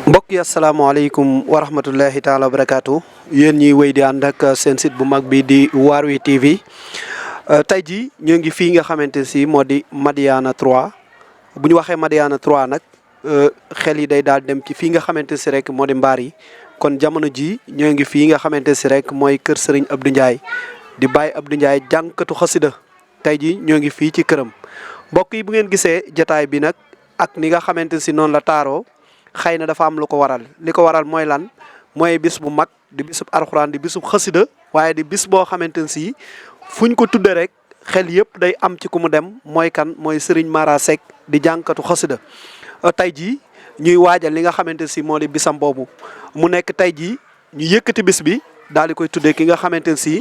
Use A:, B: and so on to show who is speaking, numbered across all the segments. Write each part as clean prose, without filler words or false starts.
A: mbokk yi asalaamaaleykum wa rahmatullahi taala wa barakaatu yéen ñiy wéy di ànd ak seen site bu mag bi di Waarwi TV tey jii ñoo ngi fii nga xamante si moo di Madiyana 3 bu ñu waxee Madiyana 3 nag xel yi day daal dem ci fii nga xamante si rek moo di mbaar yi kon jamono ji ñoo ngi fii nga xamante si rek mooy kër Serigne Abdou Ndiaye di Baye Abdou Ndiaye jànkatu xasida tey jii ñoo ngi fii ci këram mbokk yi bu ngeen gisee jataay bi nag ak ni nga xamante si noonu la taaroo xëy na dafa am lu ko waral li ko waral mooy lan mooy bis bu mag di bisub alxuraan di bisub xasida waaye di bis boo xamante ne si fuñ ko tudde rek xel yëpp day am ci ku mu dem mooy kan mooy Serigne Mara Seck di jànkatu xasida tey jii ñuy waajal li nga xamante si moo di bisam boobu mu nekk tey jii ñu yëkkati bis bi daal di koy tuddee ki nga xamante ne si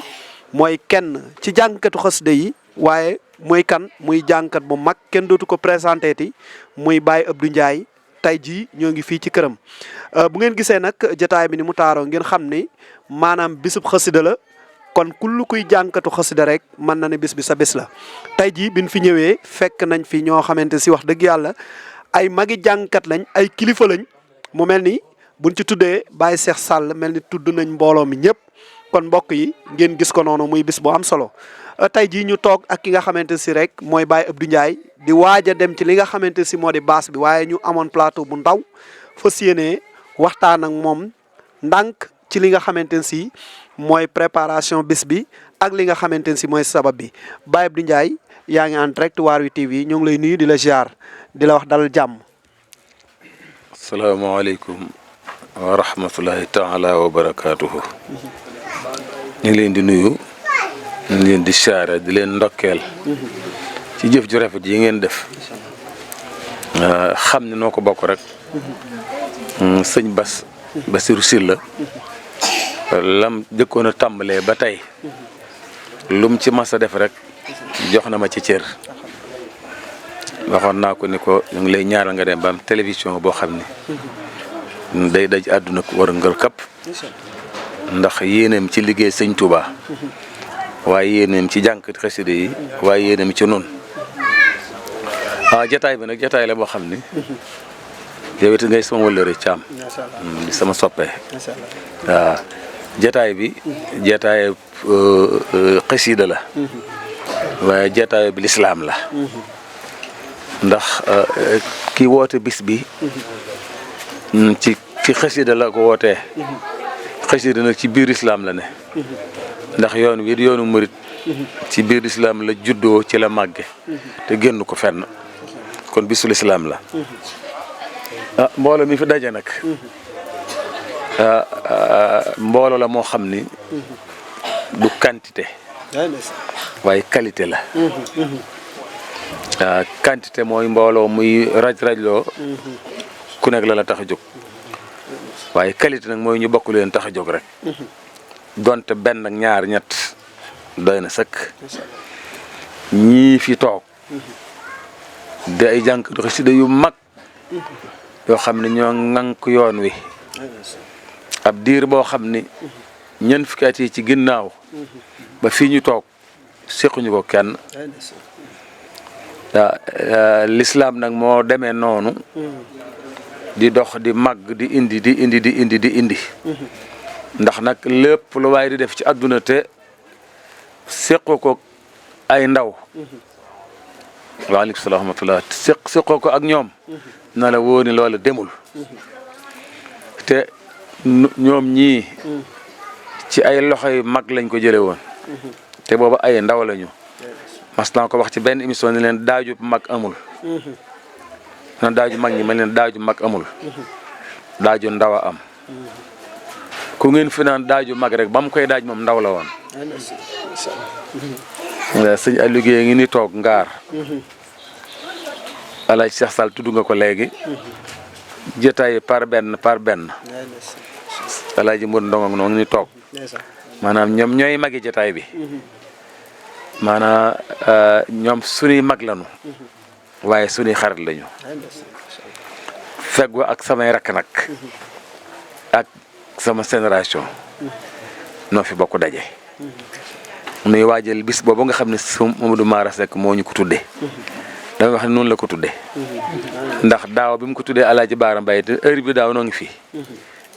A: mooy kenn ci jànkatu xasida yi waaye muy kan muy jànkat bu mag kenn dootu ko présenté ti muy Baye Abdou Ndiaye tey jii ñoo ngi fii ci këram bu ngeen gisee nag jotaay bi ni mu taaroo ngeen xam ni maanaam bisub xasida la kon kullu kuy jànkatu xasida rek mën na ne bis bi sa bis la tey jii biñ fi ñëwee fekk nañ fi ñoo xamante si wax dëgg yàlla ay magi jànkat lañ ay kilifa lañ mu mel ni buñ ci tuddee Baye Cheikh Sall mel ni tudd nañ mbooloo mi ñëpp kon mbokk yi ngeen gis ko noonu muy bis bu am solo tey jii ñu toog ak ki nga xamante si rek mooy Baye Abdou Ndiaye di waaj a dem ci li nga xamante si moo di baas bi waaye ñu amoon plateau bu ndaw fas yéenee waxtaan ak moom ndànk ci li nga xamante si mooy préparation bis bi ak li nga xamante si mooy sabab bi Baye Abdou Ndiaye yaa ngi en direct Waarwi TV ñoo ngi lay nuyu di la ziar di la wax dalal jàmm.
B: asalaamaaleykum wa rahmatulahi taala wa barakaatuhu. ñu ngi leen di nuyu. ñu ngi leen di siyaare di leen ndokkeel ci jëf ju rafet yi ngeen def xam ne noo ko bokk rek sëñ Basiru Sylla lam jëkkoon a tàmbalee ba tey lum ci mas a def rek jox na ma ci cër waxoon naa ko ni ko ñu ngi lay ñaaral nga dem ba am télévision boo xam ne day daj àdduna ko war a ngër kapp ndax yéeneem ci liggéey sëñ Touba waaye yéeneem ci jànkat xasida yi waaye yéeneem ci nun jataay bi nag jataay la boo xam ni yow it ngay sama wëllëre caam di sama soppe waaw jataay bi jataay xasida la waaye jataay bi lislaam la ndax ki woote bis bi ci xasida la ko wootee xasida nag ci biir islaam la ne ndax yoon wi yoonu murit ci biir islaam la juddoo ci la màgge te génn ko fenn kon bisul islaam la mbooloo mi fi daje nag mbooloo la moo xam ni du quantité waaye qualité la quantité mooy mbooloo muy rajloo ku nekk la tax a jóg waaye qualité nag mooy ñu bokk leen tax a jóg rek donte benn ak ñaar ñett doy na sëkk ñii fi toog di ay jànkatu xasida yu mag yoo xam ne ñoo ŋànk yoon wi ab diir boo xam ni ñeent fukki at yi ci ginnaaw ba fii ñu toog séquñu ko kenn lislaam nag moo demee noonu di dox di màgg di indi ndax nag lépp lu waay di def ci àdduna te séqoo ko ay ndaw waaleykum salaam wa rahmatulah séqoo ko ak ñoom na la wóor ni loola demul te ñoom ñii ci ay loxo yu mag lañ ko jële woon te booba ay ndaw lañu mas naa ko wax ci benn émission ni leen daaju mag amul na daaju mag ñi ma leen daaju mag amul daaju ndaw a am ku ngeen fi naan daaju mag rek ba mu koy daaj moom ndaw la woon sëñ Aliou Guèye ngi ni toog ngaar Alaaji Cheikh Sall tudd nga ko léegi jotaay par benn Alaaji Mbur Ndongo noo ngi ni toog maanaam ñoom ñooy magi jotaay bi maanaam ñoom suñuy mag lañu waaye suñuy xarit lañu feggu ak samay rakk nag ak sama génération noo fi bokk daje nuy waajal bis boobu nga xam ne Mamadou Mara Seck moo ñu ko tuddee damay wax ne noonu la ko tuddee ndax daaw bi mu ko tuddee Alaaji Baara Mbay te heure bi daaw noo ngi fii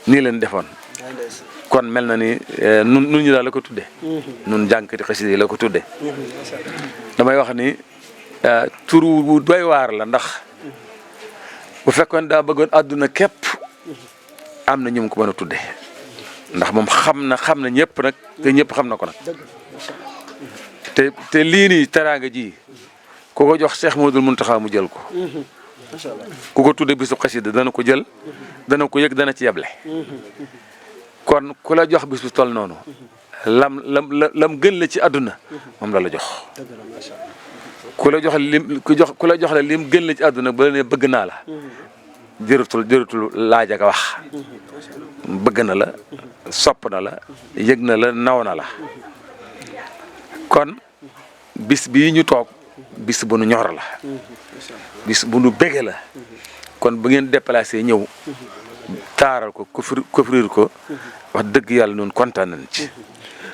B: nii leen defoon kon mel na ni nun ñu daal la ko tuddee nun jànkati xasida yi la ko tuddee damay wax ni tur wu doy waar la ndax bu fekkoon daa bëggoon àdduna képp am na ñu mu ko mën a tuddee ndax moom xam na ñëpp nag te ñëpp xam na ko nag te lii nii teraanga ji ku ko jox Cheikh Modou Mountakha mu jël ko ku ko tudde bisu xasida dana ko jël dana ko yëg dana ci yeble kon ku la jox bis bu toll noonu lam gën la ci àdduna moom la jox ku la jox la lim gën la ci àdduna ba la ne bëgg naa la jërëtul laaj ak wax bëgg na la sopp na la yëg na la naw na la kon bis bii ñu toog bis bu nu ñor la bis bu nu bége la kon bu ngeen déplacé ñëw taaral ko couvrir ko wax dëgg yàlla noonu kontaan nañ ci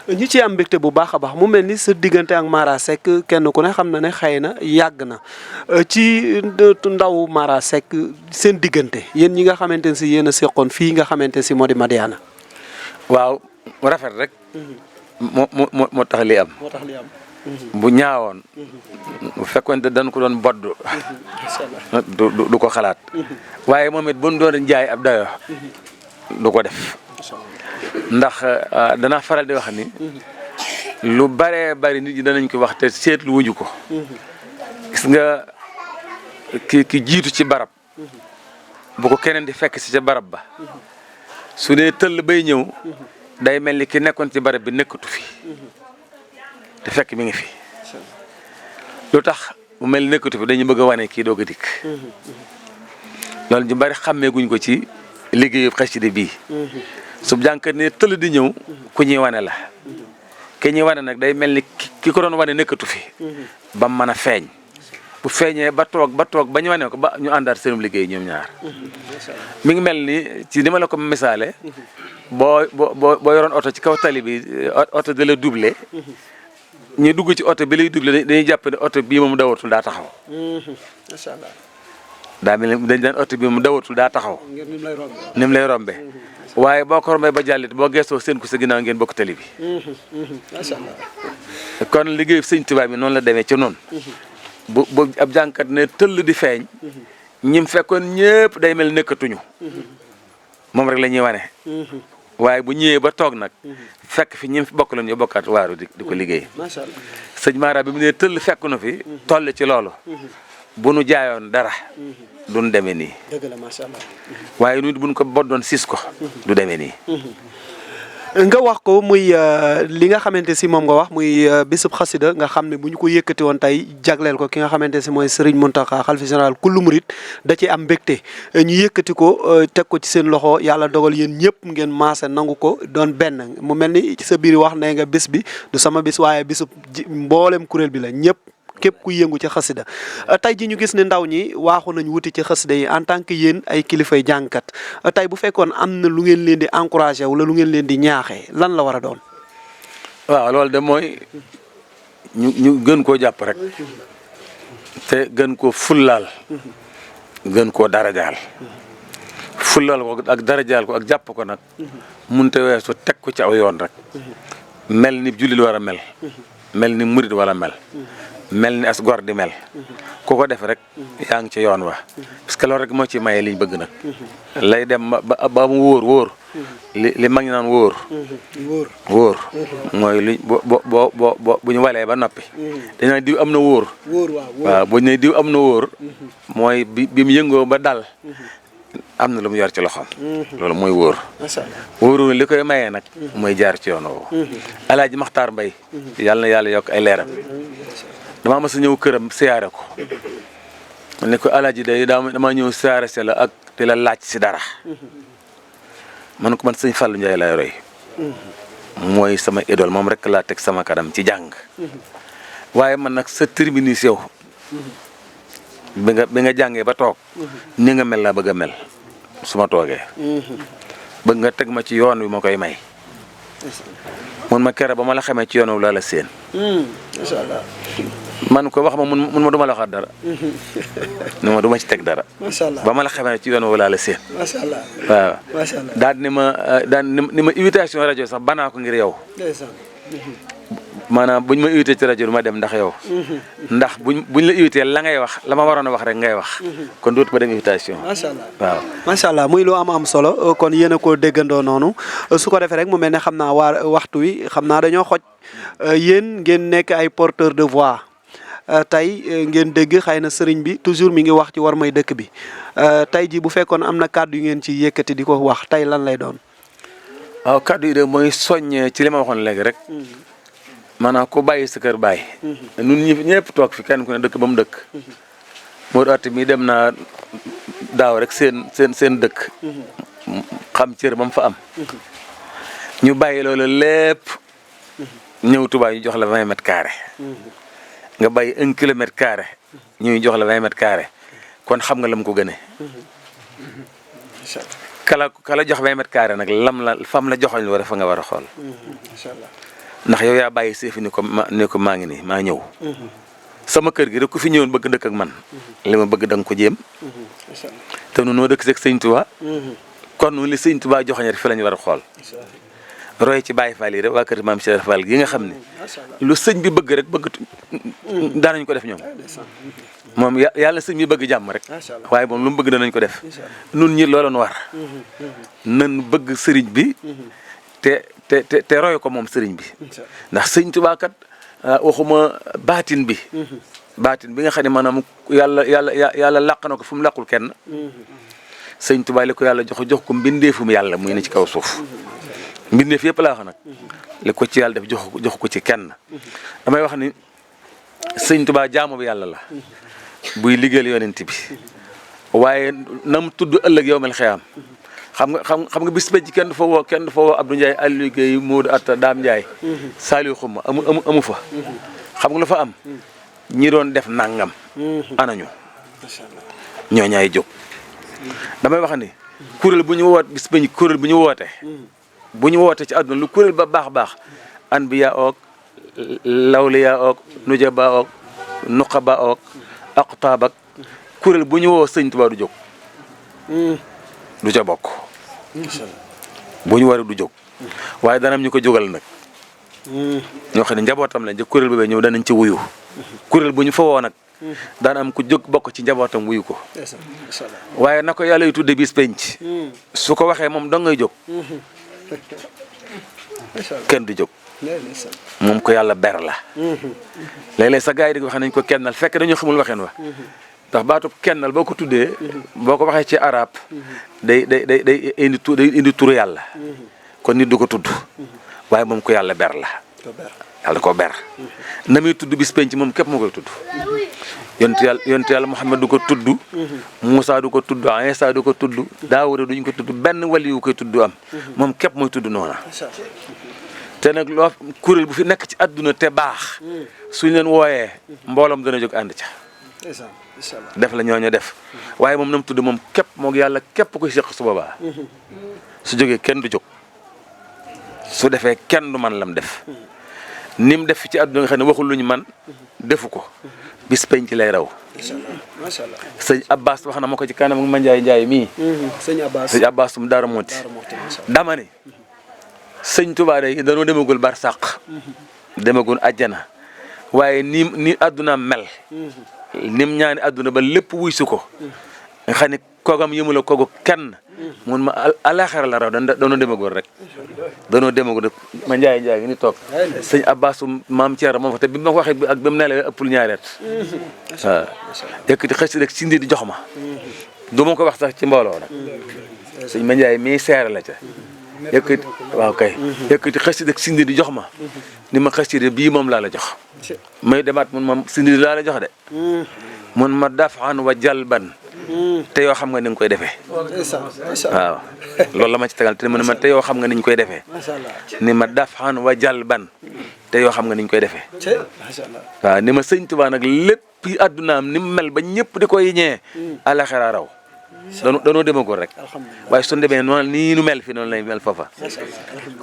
A: ñi ci am mbégte bu baax a baax mu mel ni sa diggante ak Mara Seck kenn ku ne xam na ne xëy na yàgg na ci ndaw Mara Seck seen diggante yéen ñi nga xamante ne si yéen a seqoon fii nga xamante ne si moo di Madiyana.
B: waaw rafet rek. moo tax li am. bu ñaawoon. bu fekkoon dañ ko doon bodd. du ko xalaat. waaye moom it bu ñu doon jaay ab dayo du ko def. ndax danaa faral di wax ni lu baree bari nit ñi danañ ko wax te seetlu wuñu ko gis nga ki jiitu ci barab bu ko keneen di fekk si ca barab ba su dee tëll bay ñëw day mel ni ki nekkoon ci barab bi nekkatu fi te fekk mi ngi fi lu tax mu mel ni nekkatu fi dañu bëgg a wane kii doog a dikk loolu ñu bari xàmmeeguñ ko ci liggéeyu xasida bii su jànkat ne tëll di ñëw ku ñuy wane la ki ñuy wane nag day mel ni ki ko doon wane nekkatu fi ba mën a feeñ bu feeñee ba toog ba ñu wane ko ba ñu àndaat seenum liggéey ñoom ñaar mi ngi mel ni ci ni ma la ko misaale boo yoroon oto ci kaw tali bi oto da la doublé ñu dugg ci oto bi lay doublé dañuy jàpp ne oto bii moom dawatul daa taxaw
A: macha allah
B: daa mel ni dañ daan oto bii moom dawatul daa taxaw ni mu lay rombe waaye boo ko rombee ba jàllit boo geesoo seen ku sa ginnaaw ngeen bokk tali bi
A: macha allah
B: kon liggéey sëñ Tuubaa bi noonu la demee ci noonu bu ab jànkat ne tëll di feeñ ñim fekkoon ñëpp day mel nekkatuñu moom rek la ñuy wane waaye bu ñëwee ba toog nag fekk fi ñim fi bokk la ñu bokkaat waaru di ko liggéey sëñ Mara bi mu ne tëll fekk na fi toll ci loolu bu nu jaayoon dara duñ demee nii
A: dëgg la macha allah
B: waaye nit buñ ko boddoon sis ko du demee nii
A: nga wax ko muy li nga xamante si moom nga wax muy bisub xasida nga xam ne bu ñu ko yëkkati woon tey jagleel ko ki nga xamante si mooy Serigne Mountakha xalifa général kullu murit da ci am mbégte ñu yëkkati ko teg ko ci seen loxo yàlla dogal yéen ñëpp ngeen maase nangu ko doon benn mu mel ni ci sa biir wax ne nga bis bi du sama bis waaye bisub mboolem kuréel bi la ñëpp képp ku yëngu ci xasida tey ji ñu gis ne ndaw ñi waaxu nañ wuti ci xasida yi en tant que yéen ay kilifay jàngkat tey bu fekkoon am na lu ngeen leen di encouragé wala lu ngeen leen di ñaaxee lan la war a doon.
B: waaw loolu de mooy ñu gën koo jàpp rek te gën koo fullaal gën koo darajaal fullaal ko ak darajaal ko ak jàpp ko nag munte weesu teg ko ci aw yoon rek mel ni jullit war a mel mel ni murit war a mel ni as gor di mel ku ko def rek yaa ngi ci yoon wa parce que loolu rek moo ci maye liñ bëgg nag lay dem ba mu wóor li mag ñi naan wóor mooy li bu ñu walee ba noppi dañ naan diw am na wóor waaw bu ñu ne diw am na wóor mooy bi mu yëngoo ba dal am na lu mu yor ci loxoom loolu mooy wóor wóoru li koy mayee nag mooy jaar ci yoon woowu Alaaji Maxtaar Mbay yàlla na yàlla yokk ay leeram damaa mas a ñëw këram siyaare ko ne ko Alaaji day damaa ñëw siyaare si la ak di la laaj si dara man ko man sëñ Fallou Ndiaye lay roy mooy sama idole moom rek laa teg sama kanam ci jàng waaye man nag sa terminus yow bi nga jàngee ba toog ni nga mel laa bëgg a mel su ma toogee bëgg nga teg ma ci yoon wi ma koy may mun ma kere ba ma la xamee ci yoon wi laa la seen
A: macha allah
B: man ko wax ma mun ma du ma la waxaat dara. non ma du ma ci teg dara.
A: macha allah
B: ba ma la xamee ci yoon woo laa la seen.
A: macha allah
B: waaw
A: macha allah.
B: daal ni ma invitation rajo sax banaa ko ngir yow.
A: ndeysaan.
B: maanaam buñ ma invité ci rajo du ma dem ndax yow. ndax buñ la invité la ngay wax la ma waroon a wax rek ngay wax. kon dootu ba dem invitation.
A: macha allah
B: waaw.
A: macha allah muy lu am solo kon yéen a ko déggandoo noonu su ko defee rek mu mel ne xam naa waa waxtu wi xam naa dañoo xoj yéen ngeen nekk ay porteur de voix tey ngeen dégg xëy na sëriñ bi toujours mi ngi wax ci war may dëkk bi tey ji bu fekkoon am na kàddu yu ngeen ci yëkkati di ko wax tey lan lay doon.
B: waaw kàddu yi de mooy soññee ci li ma waxoon léegi rek. maanaam ku bàyyi sa kër bàyyi. ñun ñëpp toog fi kenn ku ne dëkk ba mu dëkk. Modou Atti mi dem naa daaw rek seen dëkk. xam cër ba mu fa am. ñu bàyyi loolu lépp. ñëw Touba ñu jox la 20 mètres carrés. nga bàyyi 1 kilomètre carré. ñuy jox la 20 mètres carrés kon xam nga lam ko gënee. kala jox 20 mètres carrés nag lam la fam la joxoñ lu war a fa nga war a xool. ndax yow yaa bàyyi seefi ni ko maa ngi nii maa ñëw. sama kër gi rek ku fi ñëwoon bëgg dëkk ak man. li ma bëgg da nga ko jéem. te nu noo dëkk seeg sëñ Tuubaa. kon nu li sëñ Tuubaa joxoñ rek fi la ñu war a xool. roy ci Baye Fall yi rek waa kër maam Cheikh Fall gi nga xam ne lu sëñ bi bëgg rek daanañ ko def ñoom. moom yàlla sëñ bi bëgg jàmm rek. waaye moom lu mu bëgg danañ ko def. nun ñi looloon war. nan bëgg sëriñ bi. te roy ko moom sëriñ bi. ndax sëñ Tuubaa kat waxuma baatin bi. baatin bi nga xam ne maanaam yàlla làq na ko fu mu làqul kenn. sëñ Tuubaa li ko yàlla jox ko mbindeefum yàlla muy ne ci kaw suuf. mbindeef yëpp laa wax nag. li ko ci yàlla def jox ko ci kenn. damay wax ni sëñ Tuubaa jaamu bi yàlla la. buy liggéeyal yonent bi. waaye nam tudd ëllëg yow mel xeyaam. xam nga bis ba ji kenn du fa woo Abdou Ndiaye Aliou Guèye Modou Atta Dame Ndiaye. Saliou Xuma amu fa. xam nga lu fa am. ñi doon def nangam. anañu. ñoo ñaay jóg. damay wax ni. kuréel bu ñu woot bis ba kuréel bu ñu woote. bu ñu woote ci àdduna lu kuréel ba baax anbiya ook lawliya ook nujaba ook nuqaba ook aqtaab ak kuréel bu ñu woo sëñ Tuubaa du jóg. du ca bokk. bu ñu waree du jóg. waaye danaam ñu ko jógal nag. ñoo xam ne njabootam lañ ca kuréel boobee ñëw danañ ci wuyu. kuréel bu ñu fa woo nag. daan am ku jóg bokk ci njabootam wuyu ko. waaye na ko yàlla yu tudde bis penc. su ko waxee moom dong ngay jóg. kenn du jóg. moom ko yàlla ber la. léeg-léeg sa gars yi di ko wax nañ ko kennal fekk dañoo xamul waxeen wa. ndax baatub kennal boo ko tuddee. boo ko waxee ci arab day indi turu yàlla. kon nit du ko tudd. waaye moom ko yàlla ber la. yàlla ko ber. na muy tudd bis penc moom képp moo koy tudd. yontu yàlla Muhammad du ko tudd. Moussa du ko tudd Isa du ko tudd. Daawuda duñ ko tudd benn wali yu koy tudd am. moom képp mooy tudd noona. te nag loo kuréel bu fi nekk ci àdduna te baax. suñ leen wooyee mbooloom dana jóg ànd ca. def la ñooñu def. waaye moom na mu tudd moom képp moog yàlla képp koy seq su boobaa. su jógee kenn du jóg. su defee kenn du man lam def. ni mu def fi ci àdduna nga xam ne waxul lu ñu man defu ko. bis penc lay raw.
A: macha allah
B: sëñ Abbas wax na ma ko ci kanam ma Njaay mii.
A: sëñ
B: Abbas mu Daara Moti. dama ne sëñ Tuubaa day danoo demagul barsàq. demagul àjjana. waaye ni àdduna mel. nim ñaani àdduna ba lépp wuy su ko. nga xam ne koogam yëmu la koogu kenn. mun ma alaxira la raw danoo demagul rek. danoo demagul rek ma Njaay gi ni toog. sëñ Abbas maam Thierno moom fa te bi ma waxee ak ba mu nelawee ëppul ñaari at. waaw yëkkati xëy si rek si di jox ma. du ma ko wax sax ci mbooloo nag. sëñ ma Njaay mii seere la ca. yëkkati waaw kay. yëkkati xëy si rek si di jox ma. ni ma xëy si bii moom laa la jox. may demaat mun ma si laa la jox de. mun ma dafan wa jalban. te yoo xam nga ni nga koy defee. waaw loolu la ma ci tegal te mu ne ma te yoo xam nga ni ñu koy defee. ni ma dafan wa jalban. te yoo xam nga ni ñu koy defee. waaw ni ma sëñ Tuubaa nag lépp àddunaam ni mu mel ba ñëpp di koy ñee. alaxira raw. danoo demagul rek waaye suñu demee noonu nii nu mel fi noonu lay mel foofa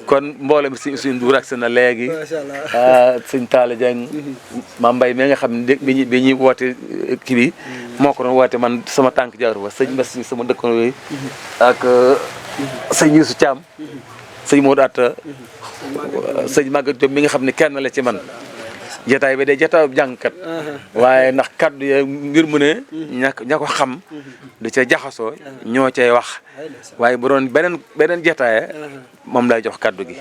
B: kon mboolem suñ duur ak na léegi sëñ Talla Dieng ma mbay mi nga xam ne bi ñuy woote kii bi moo ko doon woote man sama tànk jaaru fa sëñ Mbas sama dëkkandoo yi ak sëñ Youssou Thiam sëñ Modou Atta sëñ Maguette Diop mi nga xam ne kenn la ci man jotaay bi day jotaayu jàngkat waaye ndax kaddu ya ngir mu ne ña ko xam du ca jaxasoo ñoo cay wax waaye bu doon beneen jotaay moom lay jox kaddu gi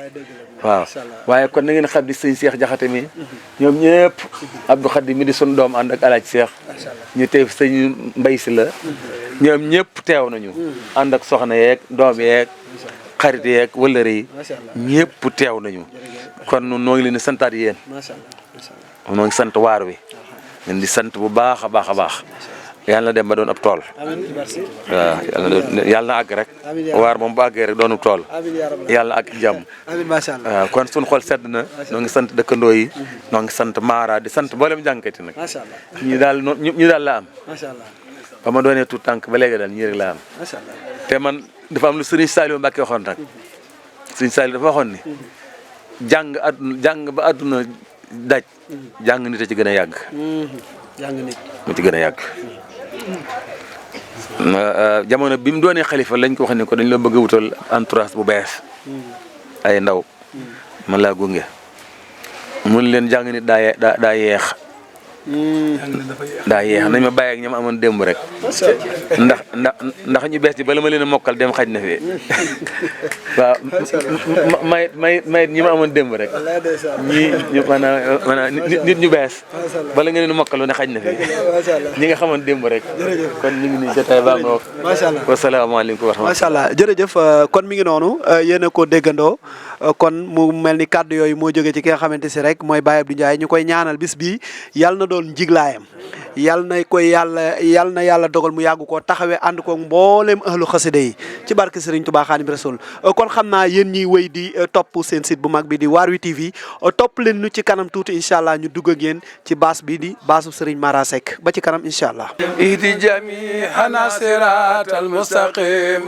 B: waaw waaye kon na ngeen xam di sëñ Cheikh Jaxate mi ñoom ñëpp Abdou Khadim mi di sunu doom ànd ak alaaj Cheikh ñu teew sëñ Mbay si la ñoom ñëpp teew nañu ànd ak soxna yeeg doom yeeg xarit yeeg wëllëre yi ñëpp teew nañu kon noo ngi leen di santaat yéen noo ngi sant waar wi leen di sant bu baax a baax a baax yàlla na dem ba doon ab tool waaw yàlla na àgg rek waar moom bu àggee rek doonu tool yàlla ak jàmm waaw kon suñu xol sedd na noo ngi sant dëkkandoo yi noo ngi sant Mara di sant mboolem jànkati nag ñu daal la am ba ma doonee tout tànk ba léegi daal ñii rek la am te man dafa am lu Serigne Saliou Mbacké waxoon nag Serigne Saliou dafa waxoon ni jàng ba àdduna daj jàng nit a ci gën a yàgg mu ci gën a yàgg jamono bi mu doonee xalifa lañ ko wax ni ko dañ la bëgg a wutal entourage bu bees ay ndaw man laa gunge mun leen jàng nit daa yeex nañ ma bàyyi ak ñoom amoon démb rek ndax ñu bees ci bala ma leen a mokkal dem xaj na fi waaw may ñi ma amoon démb rek ñii maanaam nit ñu bees bala nga leen a mokkal ne xaj na fi ñi nga xamoon démb rek kon ñu ngi nii jotaay baa nga wax wasalaamaaleykum wa rahmatulah
A: macha allah jërëjëf kon mi ngi noonu yéen a ko déggandoo kon mu mel ni kàddu yooyu moo jógee ci ki nga xamante si rek mooy Baye Abdou Ndiaye ñu koy ñaanal bis bii yàlla na doon njiglaayam yàlla na yàlla dogal mu yàgg koo taxawee ànd ko mbooleem ahlu xasida yi ci barke Serigne Touba Xaadimu Rasuul kon xam naa yéen ñiy wéy di topp seen site bu mag bi di Waarwi TV topp leen nu ci kanam tuuti incha allah ñu dugg ak yéen ci baas bi di baasu Serigne Mara Seck ba ci kanam incha allah.
C: ihdi jami'ana siratal mustaqim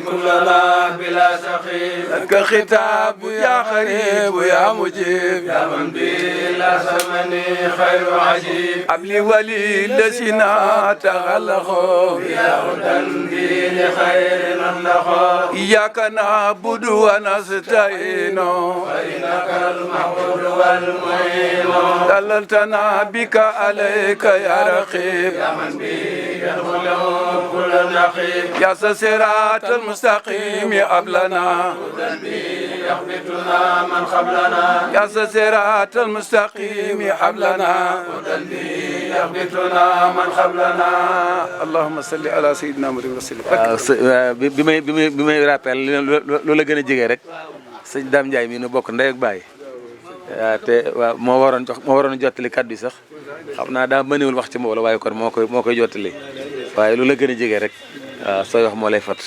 C: kullana bila saqim ka khitab ya qarib ya mujib ya man bila samani khairu ajib abli wali لسنا تغلقوا يا هدى دين خير نخلق إياك نعبد ونستعين فإنك المعبود والمعين دللتنا بك عليك يا رقيب يا من به يدخل كل نقيب يا صراط المستقيم أبلنا هدى به يخبتنا من قبلنا يا صراط المستقيم أبلنا هدى به يخبتنا من قبلنا اللهم صل على سيدنا محمد وسلم.
B: bi may rappel lu la gën a jege rek sëñ Dame Ndiaye mii nu bokk ndey ak baay te waaw moo waroon jottali kaddu yi sax xam naa daa mënewul wax ci mbooloo waaye kon moo koy jottali waaye lu la gën a jege rek waaw sooy wax moo lay fat